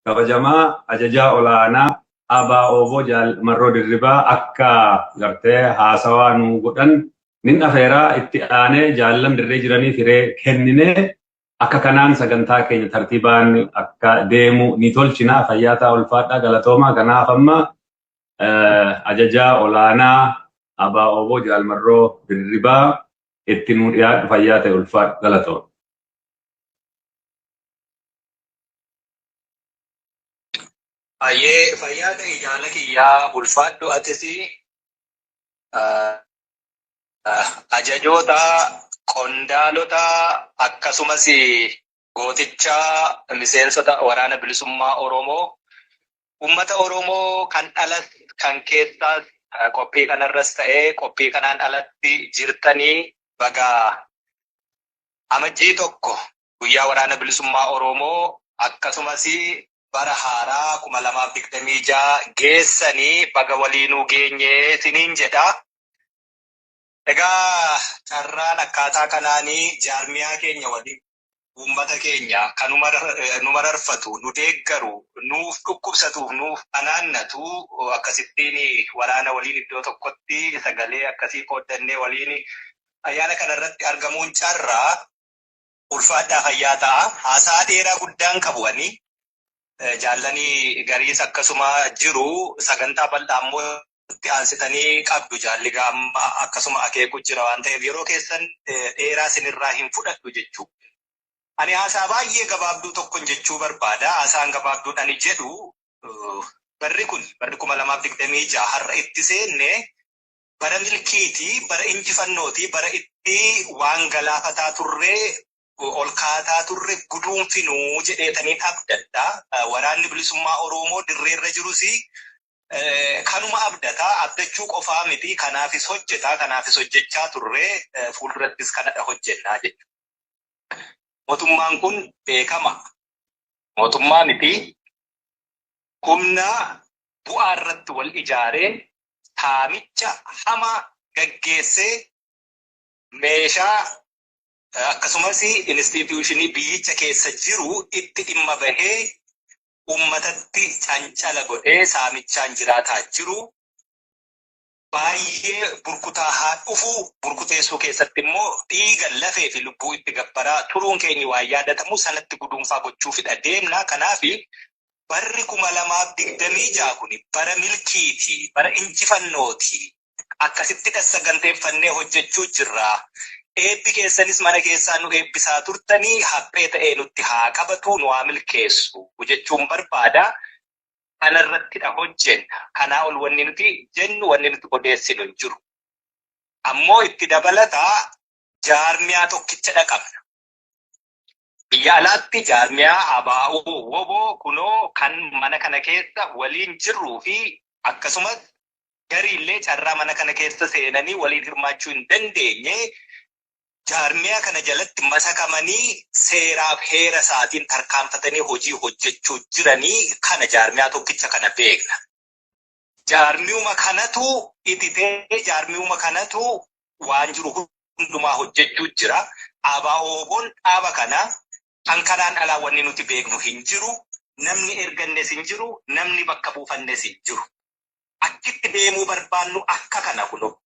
kabajamaa ajajaa olaanaa ABO Jaal Marroo Dirribaa akka gartee haasawaa nu godhan nin afeeraa itti aanee jaallan dirree jiranii firee kenninee akka kanaan sagantaa keenya tartiibaan akka deemu ni tolchina. Fayyaataa ulfaadhaa galatoomaa. Kanaaf amma ajajaa olaanaa ABO Jaal Marroo Dirribaa itti nu dhiyaadhu. Fayyaata ulfaadhaa galatooma. Fayyaata ijaala kiyyaa ulfaadhu atisi ajajoota qondaalota akkasumas gooticha miseensota waraana bilisummaa Oromoo ummata Oromoo kan alas kan keessaas qophii kanarras ta'ee qophii kanaan alatti jirtanii baga amajjii tokko guyyaa waraana bilisummaa Oromoo akkasumas bara haaraa 2026 geessanii baga waliinuu geenye siniin jedha. Egaa carraan akkaataa kanaanii jaarmiyaa keenya waliin uummata keenya kan nu mararfatu, nu deeggaru, nuuf dhukkubsatuuf, nuuf anaannatu akkasittiin waraana waliin iddoo tokkotti sagalee akkasii qooddannee waliin ayyaana kanarratti argamuun carraa ulfaadhaa fayyaa ta'a. Haasaa dheeraa guddaan qabu'anii jaallanii gariis akkasuma jiru sagantaa bal'aa immoo itti aansitanii qabdu jaalli gaamma akkasuma akeeku jira waan ta'eef yeroo keessan dheeraa sinirraa hin fudhadhu jechuudha. Ani haasaa baay'ee gabaabduu tokkon jechuu barbaada. Haasaan gabaabduudhaan jedhu barri 2026 har'a itti seenne bara milkiitii, bara injifannootii, bara itti waan galaafataa turree ol kaataa turre guduunfinuu jedheetanii abdadha. Waraanni bilisummaa Oromoo dirreerra jirus kanuma abdataa, abdachuu qofaa miti. Kanaafis hojjetaa, kanaafis hojjechaa turre fuuldurattis kanadha hojjennaa jechuudha. Mootummaan kun beekama. Mootummaa miti. Humna bu'aa irratti wal ijaaree saamicha hamaa gaggeessee meeshaa akkasumas instituushinii biyyicha keessa jiru itti dhimma bahee ummatatti cancala godhee saamichaan jiraataa jiru. Baay'ee burkutaa haa dhufu. Burkuteessuu keessatti immoo dhiiga lafee fi lubbuu itti gabbaraa turuun keenya waan yaadatamu sanatti guduunfaa gochuufidha deemna. Kanaaf barri 2026 kun bara milkiiti, bara injifannooti. Akkasitti saganteeffannee hojjechuu jirra. Eebbi keessanis mana keessaa nu eebbisaa turtanii haphee ta'ee nutti haa qabatu, nu haa milkeessu jechuun barbaada. Kanarrattidha hojjenna. Kanaa ol wanni nuti jennu, wanni nuti odeessinu hin jiru. Ammoo itti dabalataa jaarmiyaa tokkicha dhaqabna. Biyya alaatti jaarmiyaa ABO WBO kunoo kan mana kana keessa waliin jirruu fi akkasumas gariillee carraa mana kana keessa seenanii waliin hirmaachuu hin dandeenye jaarmiyaa kana jalatti masakamanii seeraaf heera isaatiin tarkaanfatanii hojii hojjechuu jiranii kana jaarmiyaa tokkicha kana beekna. Jaarmiyuma kanatu ititee jaarmiyuma kanatu waan jiru hundumaa hojjechuu jira. ABO'n dhaaba kana kan kanaan alaa wanni nuti beeknu hin jiru. Namni ergannes hin jiru. Namni bakka buufannes hin jiru. Akkitti deemuu barbaannu akka kana kunoo.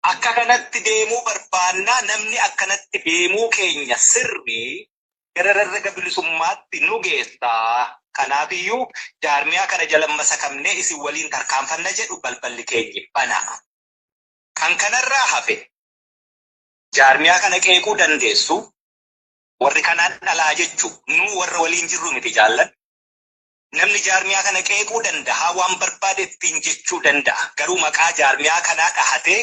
Akka kanatti deemuu barbaannaa namni akkanatti deemuu keenya sirrii gara rarraga bilisummaatti nu geessaa. Kanaafiyyuu jaarmiyaa kana jala masakamnee isin waliin tarkaanfanna jedhu balballi keenya banaa. Kan kanarraa hafe jaarmiyaa kana qeequu dandeessu warri kanaan alaa jechuu nu warra waliin jirru miti jaallan. Namni jaarmiyaa kana qeequu danda'a, waan barbaade ittiin jechuu danda'a. Garuu maqaa jaarmiyaa kanaa dhahatee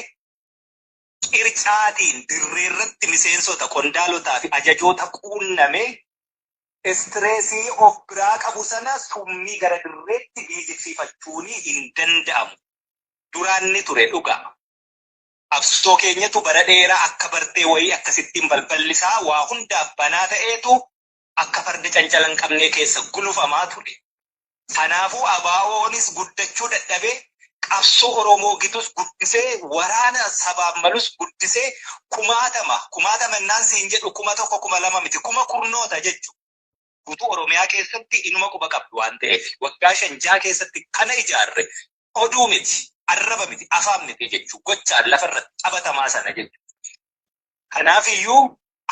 qircaatiin dirreerratti miseensota qondaalotaa fi ajajoota quunname istireesii of biraa qabu sana summii gara dirreetti geejjibsiifachuun hin danda'amu. Duraan ni ture dhugaa. Absoo keenyatu bara dheeraa akka bartee wayii akkasittiin balballisaa waa hundaaf banaa ta'eetu akka farda cancala hin qabnee keessa gulufamaa ture. Kanaafuu ABO'nis guddachuu dadhabee qabsoo Oromoo gitus guddisee waraana sabaaf malus guddisee kumaatama innaan siin jedhu 1,000 2,000 miti 10,000 jechuudha. guutuu Oromiyaa keessatti inuma quba qabdu waan ta'eef waggaa 5 keessatti kana ijaarre oduu miti, arraba miti, afaan miti jechuu gochaan lafarratti qabatamaa sana jechuudha. Kanaafiyyuu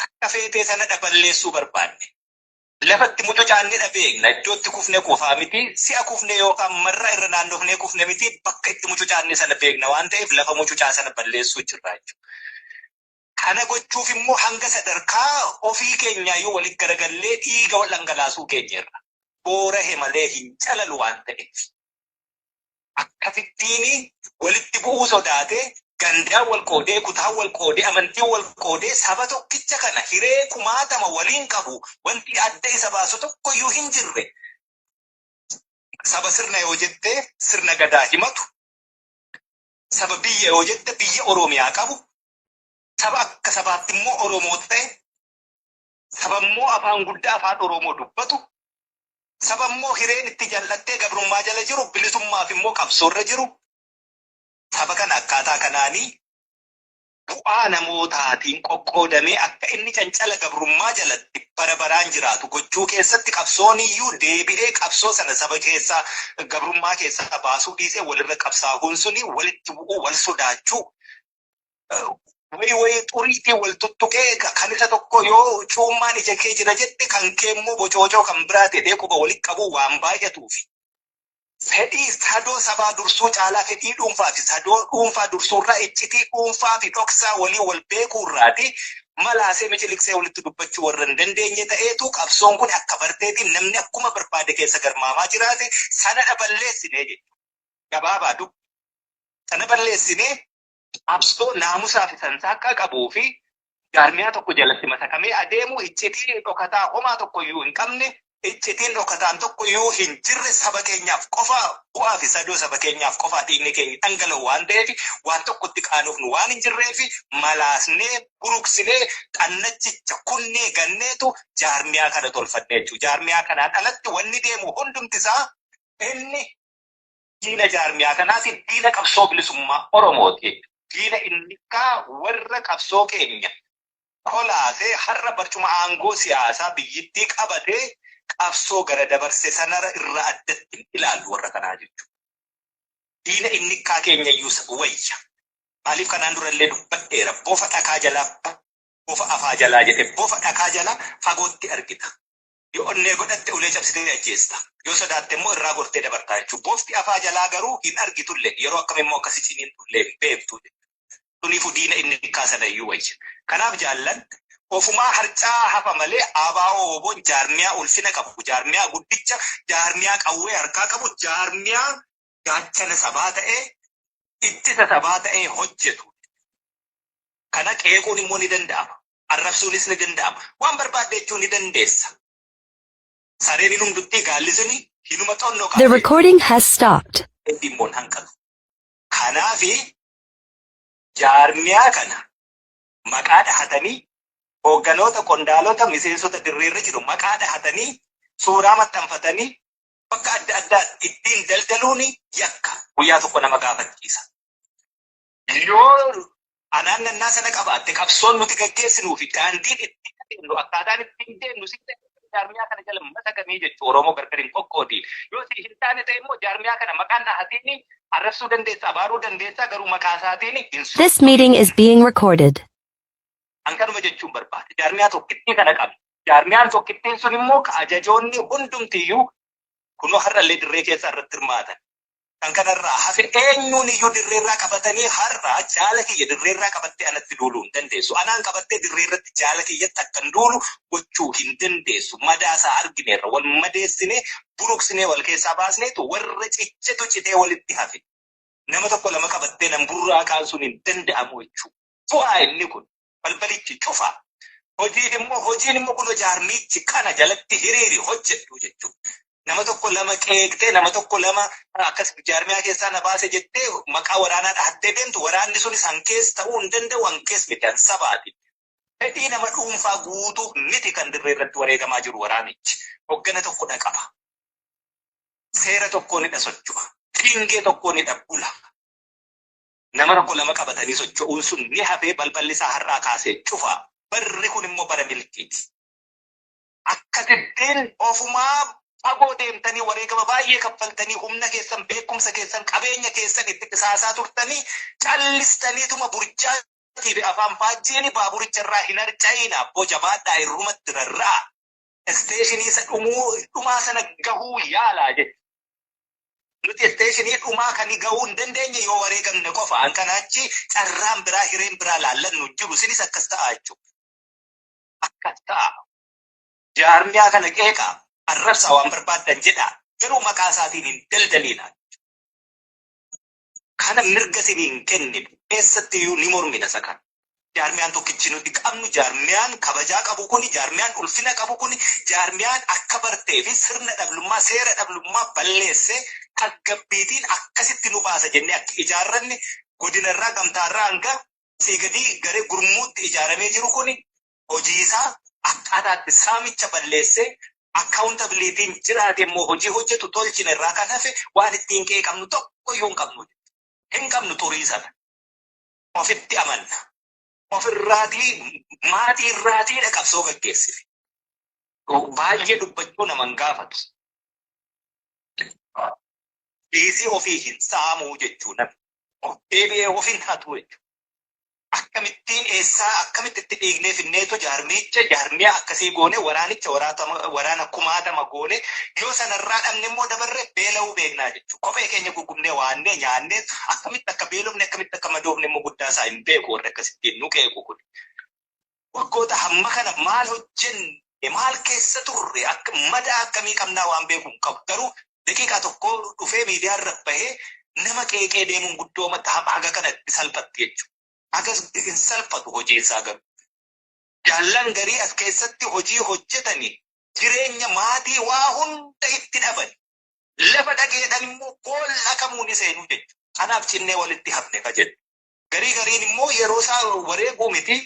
akka feetee sana dhaballeessuu barbaanne. Lafatti mucucaanni dhabeegna iddootti kufne qofaa miti, si'a kufne yookaan marra irra naannofne kufne miti, bakka itti mucucaanni sana beekna waan ta'eef lafa mucucaa sana balleessuu jirra jechuudha. Kana gochuuf immoo hanga sadarkaa ofii keenyaayyuu walitti garagallee dhiiga wal dhangalaasuu keenyarra. Boora malee hin calalu waan ta'eef. Akkasittiin walitti bu'uu sodaatee gandaa wal qoodee, kutaa wal qoodee, amantii wal qoodee saba tokkicha kana hiree 1000 waliin qabu wanti adda isa baasu tokkoyyuu hin jirre. Saba sirna yoo jette sirna gadaa himatu. Saba biyya yoo jette biyya Oromiyaa qabu. Saba akka sabaatti immoo Oromoo ta'e. Saba immoo afaan guddaa afaan Oromoo dubbatu. Saba immoo hireen itti jallattee gabrummaa jala jiru, bilisummaaf immoo qabsoorra jiru. Saba kana akkaataa kanaanii bu'aa namootaatiin qoqqoodamee akka inni cancala gabrummaa jalatti bara baraan jiraatu gochuu keessatti qabsooniyyuu deebi'ee qabsoo sana saba keessaa gabrummaa keessaa baasuu dhiisee walirra qabsaa'uun suni walitti bu'uu wal sodaachuu wayi xuriitii wal tuttuqee kan isa tokko yoo cuummaan ija kee jira jette kan kee immoo bocoocoo kan biraa ta'ee quba walitti qabuu waan baay'atuufi. Fedhii sadoo sabaa dursuu caalaa fedhii dhuunfaa fi sadoo dhuunfaa dursuurraa iccitii dhuunfaa fi dhoksaa walii wal beekuurraati malaasee miciliqsee walitti dubbachuu warra hin dandeenye ta'eetu qabsoon kun akka barteetiin namni akkuma barbaade keessa garmaamaa jiraate sana dhaballeessinee jechuudha. Gabaabaa dubbi. Sana balleessinee qabsoo naamusaa fi sansaaqaa qabuu fi jaarmiyaa tokko jalatti masakamee adeemu iccitii dhokataa homaa tokkoyyuu hin qabne. Iccitiin dhokataan tokkoyyuu hin jirre saba keenyaaf qofa bu'aa fi sadoo saba keenyaaf qofa dhiigni keenya dhangala'u waan ta'eef waan tokkotti qaanuufnu waan hin jirreef malaasnee buruqsinee xannachicha kunnee ganneetu jaarmiyaa kana tolfannee jechuudha. Jaarmiyaa kanaan alatti wanni deemu hundumtisaa inni diina jaarmiyaa kanaati diina qabsoo bilisummaa Oromooti. Diina inni warra qabsoo keenya kolaasee har'a barcuma aangoo siyaasaa biyyittii qabatee qabsoo gara dabarse sanara irra addatti ilaalu warra kanaa jechuudha. Diina inni keenya iyyuu wayya. Maaliif kanaan durallee dubbadheera bofa dhakaa jalaa bofa afaa jalaa jedhe bofa dhakaa jalaa fagootti argita. Yoo onnee godhatte ulee cabsitee ajjeesta. Yoo sodaatte immoo irraa gortee dabartaa jechuudha. Bofti afaa jalaa garuu hin argitullee yeroo akkamimmoo akkasii ciniin tullee beektu jechuudha. Kuniifuu diina inni sana iyyuu wayya. Kanaaf jaallan ofumaa harcaa hafa malee abaa'oo oboon jaarmiyaa ulfina qabu, jaarmiyaa guddicha, jaarmiyaa qawwee harkaa qabu, jaarmiyaa gaachana sabaa ta'ee, ittisa sabaa ta'ee hojjetu. Kana qeequun immoo ni danda'ama. Arrabsuunis ni danda'ama. Waan barbaadde jechuun ni dandeessa. Sareen hunduttii gaallisni hinuma xonnoo qabu. The recording has stopped. Dhimmoon hanqatu. Kanaafi jaarmiyaa kana maqaa dhahatanii hoogganoota qondaalota miseensota dirreerra jiru maqaa dhahatanii suuraa maxxanfatanii bakka adda addaa ittiin daldaluun yakka guyyaa tokko nama gaafachiisa. Yoo anaannannaa sana qabaatte qabsoon nuti gaggeessinuu fi daandiin ittiin adeemnu akkaataan ittiin deemnu sitti jaarmiyaa kana jala masakamee jechuudha Oromoo gargar hin qoqqoodin. Yoo si hin taane ta'e immoo jaarmiyaa kana maqaan dhahatiin arrabsuu dandeessa, abaaruu dandeessa garuu maqaa isaatiin hin socho'u. This meeting is being recorded. Hankanuma jechuun barbaade. Jaarmiyaa tokkittii kana qabu. Jaarmiyaan tokkittiin sun immoo ajajoonni hundumtiyyuu kunoo har'allee dirree keessa irratti hirmaatan. Kan kanarraa hafe eenyuun iyyuu dirreerraa qabatanii har'a jaala kiyya dirreerraa qabattee anatti duuluu hin dandeessu. Anaan qabattee dirreerratti jaala kiyyatti akkan duulu gochuu hin dandeessu. Madaasaa argineerra wal madeessinee buruqsinee wal keessaa baasneetu warra ciccetu citee walitti hafe. Nama tokko lama qabattee nan burraa kaasuun hin danda'amu jechuudha. Bu'aa inni kun. Balbalichi cufa. Hojiin immoo kun jaarmichi kana jalatti hiriiri hojjedhu jechuudha. Nama tokko lama qeeqtee nama tokko lama akkas jaarmiyaa keessaa na baase jettee maqaa waraanaa dhahattee deemtu waraanni sunis hankees ta'uu hin danda'u hankees miti an sabaati. Fedhii nama dhuunfaa guutuu miti kan dirree irratti wareegamaa jiru waraanichi. Hoggana tokko dhaqaba. Seera tokko ni socho'a. Fiingee tokko ni bula. Nama tokko lama qabatanii socho'uun sun ni hafee balballi isaa har'aa kaasee cufa. Barri kun immoo bara milkiiti. akkasittiin ofumaa fagoo deemtanii wareegama baay'ee kaffaltanii humna keessan beekumsa keessan qabeenya keessan itti qisaasaa turtanii callistaniituma burjaatii fi afaan faajjiin baaburicharraa hin harca'in abboo jabaadhaa irrumatti rarraa isteeshinii isa dhumaa sana gahuu yaalaa jechuudha. Nuti isteeshinii dhumaa kan gahuu hin dandeenye yoo wareegamne qofa hankanaachi carraan biraa hireen biraa laallannu jiru sinis akkas ta'a jechuudha. Akkas ta'a. Jaarmiyaa kana qeeqaa. Arrabsa waan barbaadan jedha garuu maqaa isaatiin hin daldaliina. Kana mirga siniin kenninu eessatti iyyuu ni mormina isa kana. Jaarmiyaan tokkichi nuti qabnu jaarmiyaan kabajaa qabu kuni jaarmiyaan ulfina qabu kuni jaarmiyaan akka bartee fi sirna dhablummaa seera dhablummaa balleessee taggabbiitiin akkasitti nu baasa jennee akka ijaarranne godinarraa gamtaarraa hanga asii gadii garee gurmuutti ijaaramee jiru kuni hojii isaa akkaataatti saamicha balleessee accountabilitiin jiraate immoo hojii hojjetu tolchine irraa kan hafe waan ittiin qeeqamnu tokko iyyuu hin qabnu. Hin qabnu xurii sana. Ofitti amanna. Ofirraatii maatii irraatii qabsoo gaggeessine. Baay'ee dubbachuu nama hin gaafatu. Dhiisii ofii hin saamuu jechuu namni. Deebi'ee ofiin hatu jechuudha. Akkamittiin eessaa akkamitti itti dhiignee finneetu jaarmiyaa akkasii goone waraana kumaatama goone yoo sanarraa dhabne immoo dabarre beela'uu beeknaa jechuudha. Kophee keenya gugumnee waannee nyaannee akkamitti akka beelofne akkamitti akka madoofne immoo guddaa isaa hin beeku warra akkasittiin nu qeequ kun. Waggoota hamma kana maal hojjenne maal keessa turre akka madaa akkamii qabnaa waan beeku hin qabu. Garuu daqiiqaa tokko dhufee miidiyaarra bahee nama qeeqee deemuun guddooma haga kanatti salphatti jechuudha. Agas hin salphatu hojii isaa garuu. Jaallan garii as keessatti hojii hojjetanii jireenya maatii waa hunda itti dhaban. Lafa dhageedhan immoo boolla kamuun seenuu jechuudha. Kanaaf cinnee walitti hafne ka jedhu. Gariin immoo yeroo isaa wareeguu miti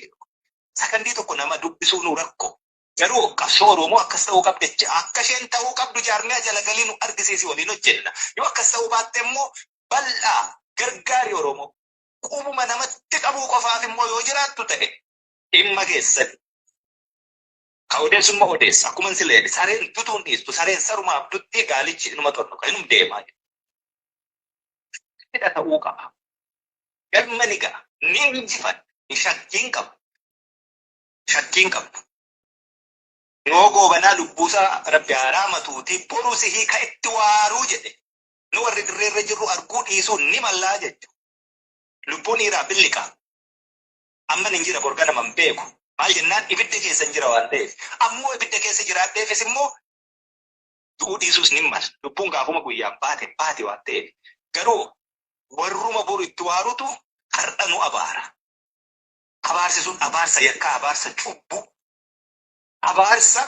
sakandii tokko nama dubbisuu nu rakko. Garuu qabsoo Oromoo akkas ta'uu qabdi jecha akka isheen ta'uu qabdu jaarmiyaa jala galii nu argisiisi waliin hojjenna. Yoo akkas ta'uu baatte immoo bal'aa gargaari Oromoo. Uumama namatti qabuu qofaaf immoo yoo jiraattu ta'e dhimma keessatti. Ka odeessummaa odeessa akkuma silee sareen dutuun dhiistu sareen sarumaaf dutti gaalichi inuma tornu kan inum deemaa jiru. Hidha ta'uu qaba. Galma ni ga'a. Ni injifan. Shakkiin qabu. Shakkiin qabu. Yoo goobanaa lubbuusaa rabbi haaraa matuutii boruu sihii ka itti waaruu jedhe. Nu warri dirreerra jirru arguu dhiisuun ni mallaa jechuudha. Lubbuun dhiiraa billiqaa. Amma hin jira borga nama hin beeku. Maal jennaan ibidda keessa hin jira waan ta'eef. Ammoo ibidda keessa jiraadheefis immoo du'uu dhiisuus ni mala. Lubbuun gaafuma guyyaan baate waan ta'eef. Garuu warruma boru itti waarutu har'a nu abaara. Abaarsi sun abaarsa yakkaa abaarsa cubbuu. Abaarsa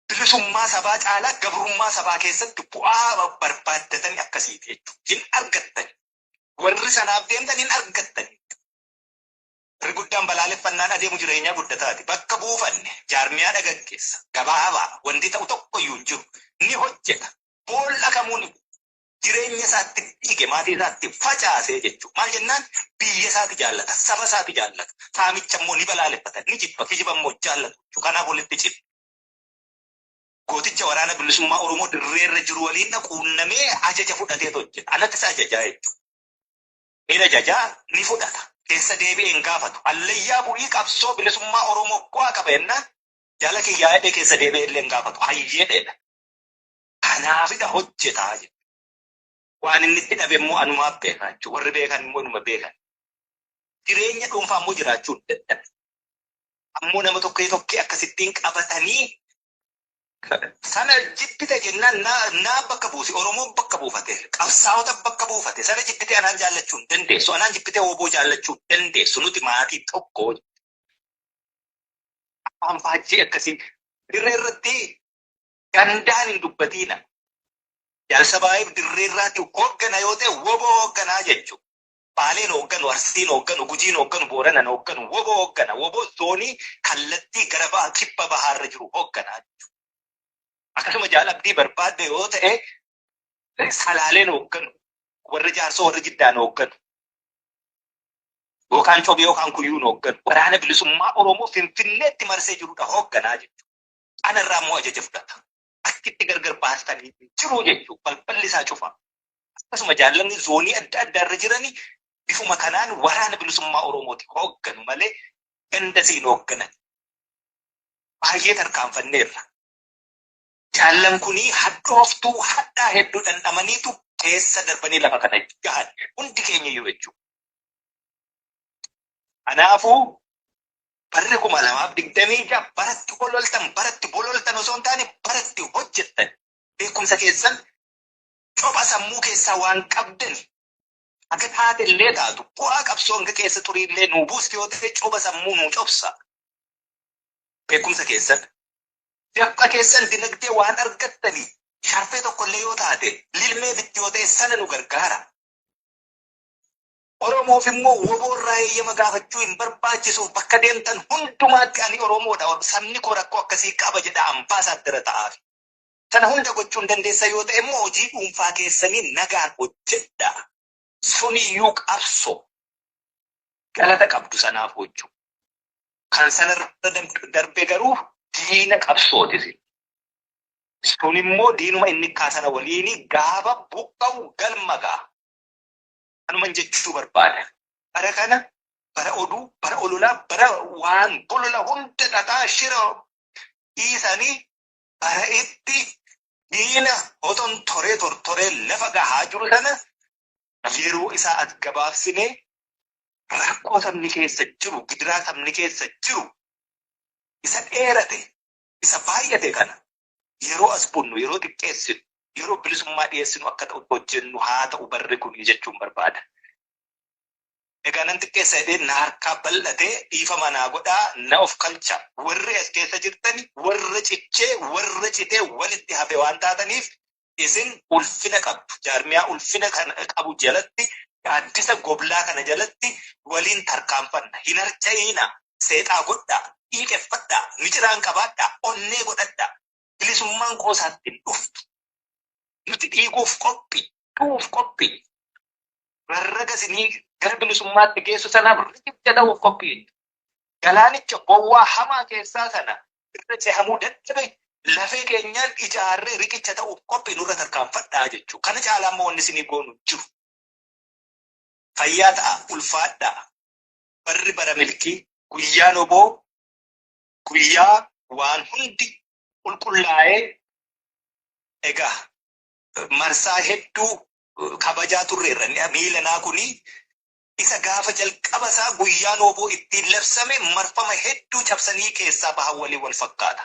bilisummaa sabaa caalaa gabrummaa sabaa keessatti bu'aa barbaaddatanii akkasiiti jechuudha. Hin argattan. Warri sanaaf deemtan hin argattan. Warri guddaan balaaleffannaan adeemu jireenyaa guddataati. Bakka buufanne jaarmiyaa dhagaggeessa. Gabaabaa wanti ta'u tokko iyyuu hin jiru. Ni hojjeta. Boolla kamuun jireenya isaatti dhiige maatii isaatti facaasee jechuudha. Maal jennaan biyya isaati jaallata. Saba isaati jaallata. Saamicha immoo ni balaaleffatan. Ni jibba. Kijiba immoo jaallatu. Kanaaf walitti cina. Gooticha waraana bilisummaa Oromoo dirreerra jiru waliin quunnamee ajaja fudhatee hojjeta. Alattis ajajaa jechuudha. Ila jajaa ni fudhata. Keessa deebi'ee hin gaafatu. Allayyaa bu'ii qabsoo bilisummaa Oromoo bu'aa qaba jennaan jala kiyyaa hidhee keessa deebi'ee illee hin gaafatu. Hayyeedheedha. Kanaafidha hojjetaa jedhu. Waan inni itti dhabe immoo anumaaf beekaa jechuudha. Warri beekan immoo inuma beekan. Jireenya dhuunfaa immoo jiraachuu hin dadhabe. Ammoo nama tokkee akkasittiin qabatanii sana jibbite jennaan naa bakka buusi Oromoon bakka buufate qabsaa'ota bakka buufate sana jibbite anaan jaallachuu hin dandeessu anaan jibbite oboo jaallachuu hin dandeessu nuti maatii tokko afaan faajjii akkasii dirree irratti gandaan hin dubbatiina jaalsabaayif dirree irraatti hooggana yoo ta'e woboo hoogganaa jechuudha. Baaleen hoogganu, Arsiin hoogganu, Gujiin hoogganu, Booranan hoogganu, woboo hooggana. Woboo zoonii kallattii gara kibba bahaarra jiru hoogganaa jechuudha. Akkasuma jaalabdii barbaadde yoo ta'e salaaleen hoogganu, warri jaarsoo warri jiddaan hoogganu. Yookaan cobii yookaan kuyyuun hoogganu. Waraana bilisummaa Oromoo Finfinneetti marsee jirudha hoogganaa jechuudha. anarraa immoo ajaja fudhata. Akkitti gargar baastanii jiru jechuudha. Balballi isaa cufa. Akkasuma jaallanni zoonii adda addaarra jiranii bifuma kanaan waraana bilisummaa Oromooti hoogganu malee gandasiin hoogganan. Baay'ee tarkaanfanneerra. Jaallan kunii hadhooftuu hadhaa hedduu dhandhamaniitu keessa darbanii lafa kana gahan hundi keenya iyyuu jechuudha. Kanaafuu barri 2026 baratti bololtan osoo hin taane baratti hojjettan beekumsa keessan copha sammuu keessaa waan qabdan akka taate illee taatu bu'aa qabsoo hanga keessa turii illee nuu buusti yoo ta'e copha sammuu nuu cobsa. Beekumsa keessan dafqa keessan dinagdee waan argattanii sharfee tokkollee yoo taate lilmee bitti yoo ta'e sana nu gargaara. Oromoof immoo woboorraa eeyyama gaafachuu hin barbaachisuuf bakka deemtan hundumaatti ani Oromoodha. Sabni koo rakkoo akkasii qaba jedha ambaasaaddara ta'aaf. Sana hunda gochuun dandeessa yoo ta'e immoo hojii dhuunfaa keessanii nagaan hojjedha. Suniyyuu qabsoo galata qabdu sanaaf hojju. Kan sanarra darbe garuu diina qabsootis. Sun immoo diinuma inni kaasana waliin gaafa buqqa'u galma ga'a. Anuman jechuu barbaada. Bara kana bara oduu, bara ololaa, bara waan bolola hunda dhagaa shira dhiisanii bara itti diina oton toree lafa gahaa jiru sana yeroo isaa as gabaabsinee rakkoo sabni keessa jiru, gidiraa sabni keessa jiru isa dheerate, isa baay'ate kana yeroo as bunnu, yeroo xiqqeessinu, yeroo bilisummaa dhiyeessinu akka ta'u hojjennu haa ta'u barri kun jechuun barbaada. Egaa nan xiqqeessa jedhee na harkaa bal'atee dhiifama naa godhaa na of kalcha. Warri as keessa jirtani warra citee walitti hafe waan taataniif isin ulfina qabdu. Jaarmiyaa ulfina kana qabu jalatti gaaddisa goblaa kana jalatti waliin tarkaanfanna. Hin harca'ina. Seexaa godhaa. Dhiiqeffadhaa. Miciraan qabaadhaa. Onnee godhadhaa. Bilisummaan qoosaatti hin dhuftu. Nuti dhiiguuf qophii. Dhuuf qophii. Rarraga isinii gara bilisummaatti geessu sanaaf riqicha ta'uuf qophii. Galaanicha bowwaa hamaa keessaa sana irra cehamuu dadhabe lafee keenyaan ijaarree riqicha ta'uuf qophii nurra tarkaanfadhaa jechuudha. Kana caalaa immoo wanni isinii goonu jiru. Fayyaa ta'a, ulfaadhaa. Barri bara milkii, guyyaan oboo, guyyaa waan hundi qulqullaa'ee egaa marsaa hedduu kabajaa turreerra. Miilanaa kuni isa gaafa jalqaba isaa guyyaan oboo ittiin labsame marfama hedduu cabsanii keessaa bahan waliin wal fakkaata.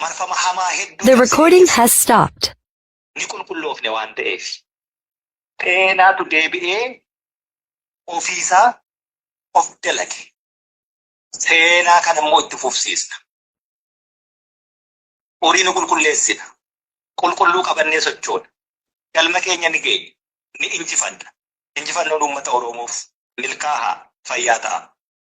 Marfama hamaa hedduu. The recording has stopped. Ni qulqulloofne waan ta'eef. Xeenaatu deebi'ee ofiisaa of dalage. Seenaa kana immoo itti fufsiisna. Horii nu qulqulleessina. Qulqulluu qabannee sochoona. Galma keenya ni geenya. Ni injifanna. Injifannoon uummata Oromoof milkaa'aa fayyaa ta'a.